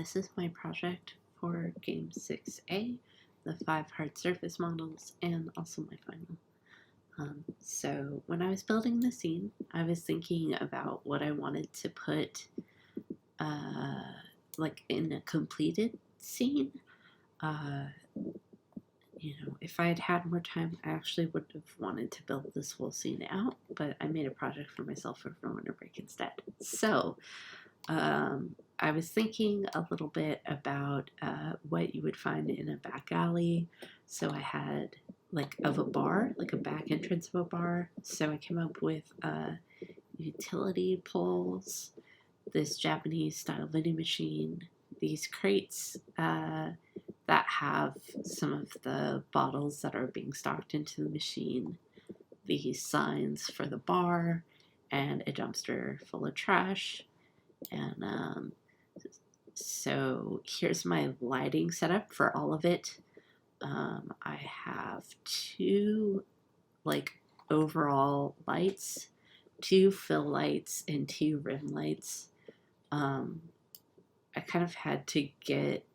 this is my project for GAM6A, the 5 hard surface models, and also my final. So when I was building the scene, I was thinking about what I wanted to put like in a completed scene. If I had had more time, I actually would have wanted to build this whole scene out, but I made a project for myself for winter break instead. So I was thinking a little bit about what you would find in a back alley. So I had of a bar, like a back entrance of a bar. So I came up with utility poles, this Japanese style vending machine, these crates that have some of the bottles that are being stocked into the machine, these signs for the bar, and a dumpster full of trash. And so here's my lighting setup for all of it. I have 2 overall lights, 2 fill lights, and 2 rim lights. I kind of had to get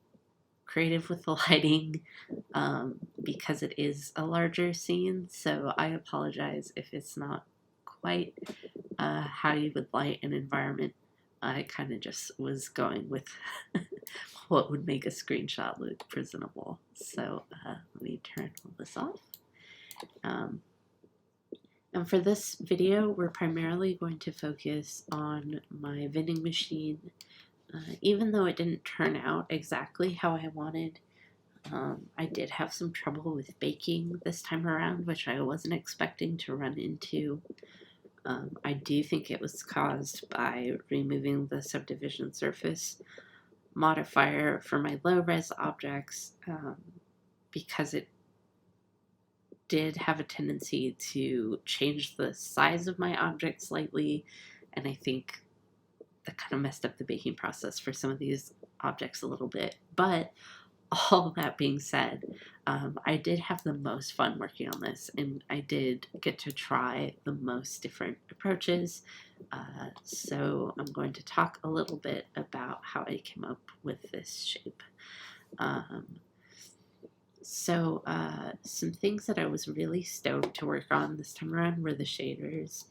creative with the lighting because it is a larger scene, so I apologize if it's not quite how you would light an environment. I kind of just was going with what would make a screenshot look presentable. So let me turn all this off. And for this video, we're primarily going to focus on my vending machine. Even though it didn't turn out exactly how I wanted, I did have some trouble with baking this time around, which I wasn't expecting to run into. I do think it was caused by removing the subdivision surface modifier for my low-res objects because it did have a tendency to change the size of my object slightly, and I think that kind of messed up the baking process for some of these objects a little bit. But all that being said, I did have the most fun working on this, and I did get to try the most different approaches. So I'm going to talk a little bit about how I came up with this shape. Some things that I was really stoked to work on this time around were the shaders.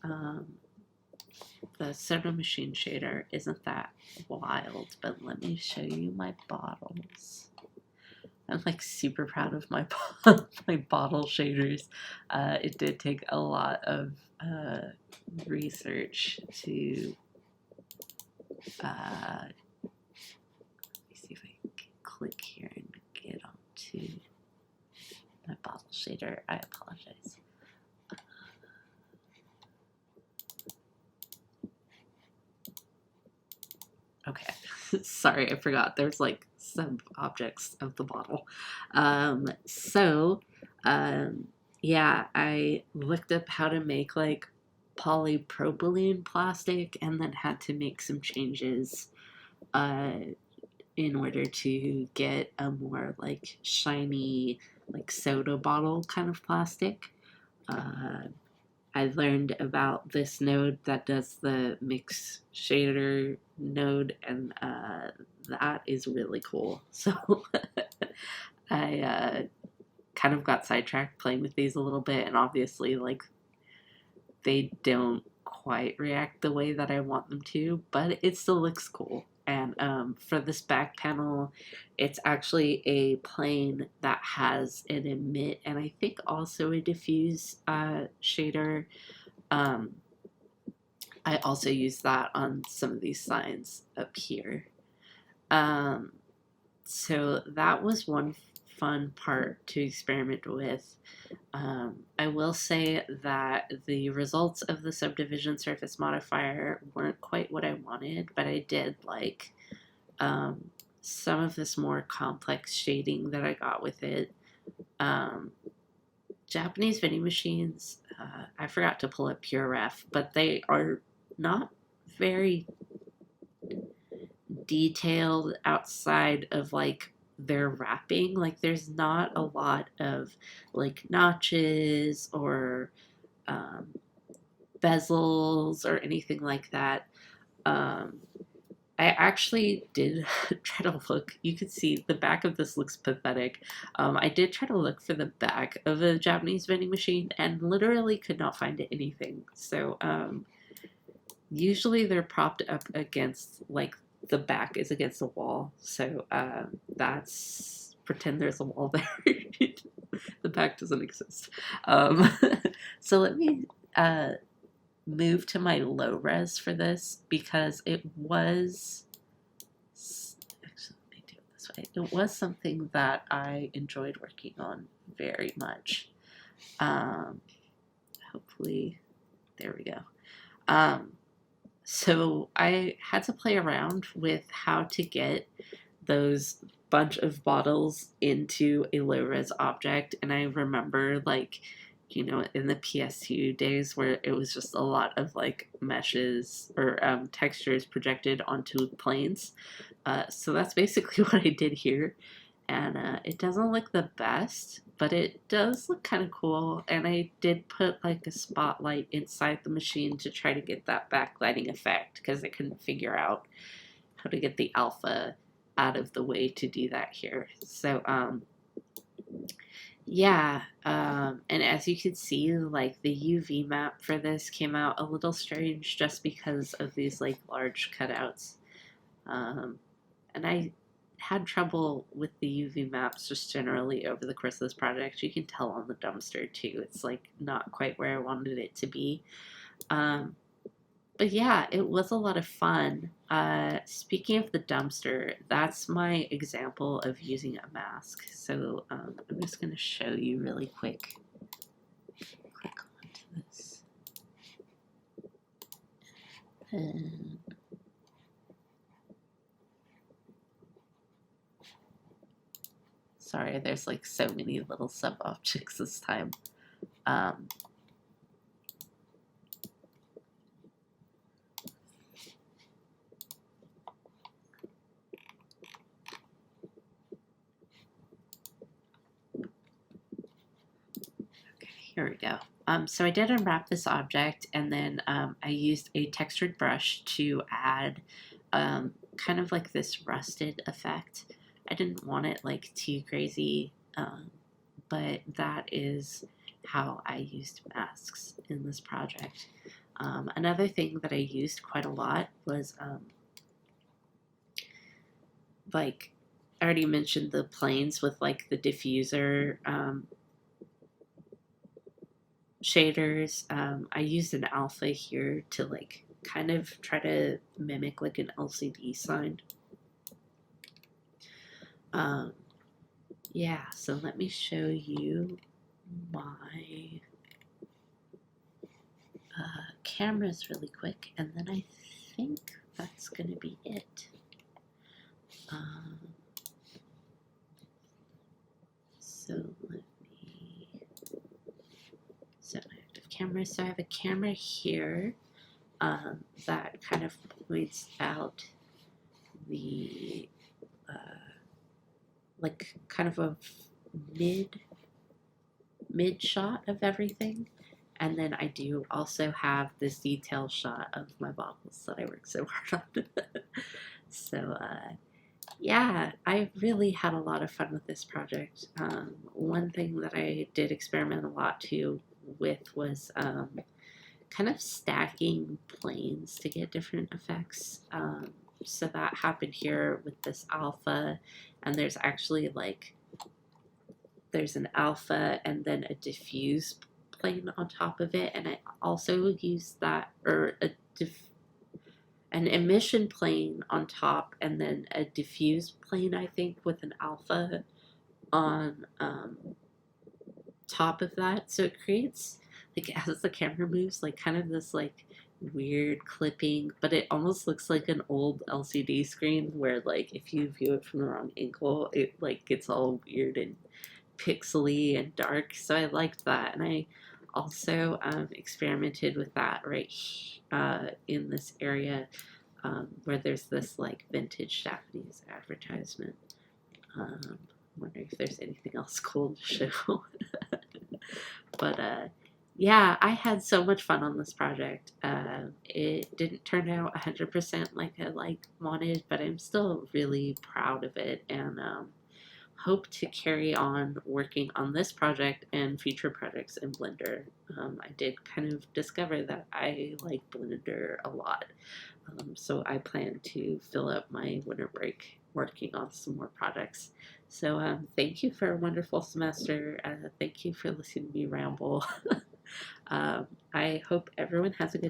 The soda machine shader isn't that wild, but let me show you my bottles. I'm super proud of my my bottle shaders. It did take a lot of research to let me see if I can click here and get onto my bottle shader. I apologize. Okay, sorry, I forgot. There's sub objects of the bottle. Yeah, I looked up how to make polypropylene plastic, and then had to make some changes in order to get a more shiny soda bottle kind of plastic. I learned about this node that does the mix shader node, and that is really cool. So I kind of got sidetracked playing with these a little bit, and obviously they don't quite react the way that I want them to, but it still looks cool. And for this back panel, it's actually a plane that has an emit and I think also a diffuse shader. I also use that on some of these signs up here. So that was one fun part to experiment with. I will say that the results of the subdivision surface modifier weren't quite what I wanted, but I did like some of this more complex shading that I got with it. Japanese vending machines, I forgot to pull up Pure Ref, but they are not very detailed outside of their wrapping. There's not a lot of notches or bezels or anything like that. I actually did try to look. You can see the back of this looks pathetic. I did try to look for the back of a Japanese vending machine and literally could not find anything. So usually they're propped up against, like, the back is against the wall. So that's pretend there's a wall there. The back doesn't exist. So let me move to my low res for this because it was actually, let me do it this way. It was something that I enjoyed working on very much. Hopefully, there we go. So I had to play around with how to get those bunch of bottles into a low res object, and I remember, like, you know, in the PS2 days where it was just a lot of like meshes or textures projected onto planes. So that's basically what I did here. And it doesn't look the best, but it does look kind of cool. And I did put like a spotlight inside the machine to try to get that backlighting effect because I couldn't figure out how to get the alpha out of the way to do that here. So yeah, and as you can see, like, the UV map for this came out a little strange just because of these, like, large cutouts. And I had trouble with the UV maps just generally over the course of this project. You can tell on the dumpster, too. It's, like, not quite where I wanted it to be. But yeah, it was a lot of fun. Speaking of the dumpster, that's my example of using a mask. So I'm just going to show you really quick. Click onto this. And sorry, there's like so many little sub objects this time. Here we go. So I did unwrap this object, and then I used a textured brush to add kind of like this rusted effect. I didn't want it like too crazy, but that is how I used masks in this project. Another thing that I used quite a lot was like I already mentioned the planes with like the diffuser shaders. I used an alpha here to like kind of try to mimic like an LCD sign. Yeah, so let me show you my cameras really quick, and then I think that's going to be it. So let me set my active camera. So I have a camera here that kind of points out the like kind of a mid shot of everything, and then I do also have this detail shot of my bottles that I worked so hard on. So yeah, I really had a lot of fun with this project. One thing that I did experiment a lot too with was kind of stacking planes to get different effects. So that happened here with this alpha, and there's actually like there's an alpha and then a diffuse plane on top of it, and I also used that, or an emission plane on top and then a diffuse plane, I think, with an alpha on top of that. So it creates, like, as the camera moves, like kind of this like weird clipping, but it almost looks like an old LCD screen where, like, if you view it from the wrong angle, it like gets all weird and pixely and dark. So I liked that, and I also experimented with that right in this area where there's this like vintage Japanese advertisement. Wondering if there's anything else cool to show. But yeah, I had so much fun on this project. It didn't turn out 100% like I wanted, but I'm still really proud of it, and hope to carry on working on this project and future projects in Blender. I did kind of discover that I like Blender a lot, so I plan to fill up my winter break working on some more projects. So thank you for a wonderful semester. Thank you for listening to me ramble. I hope everyone has a good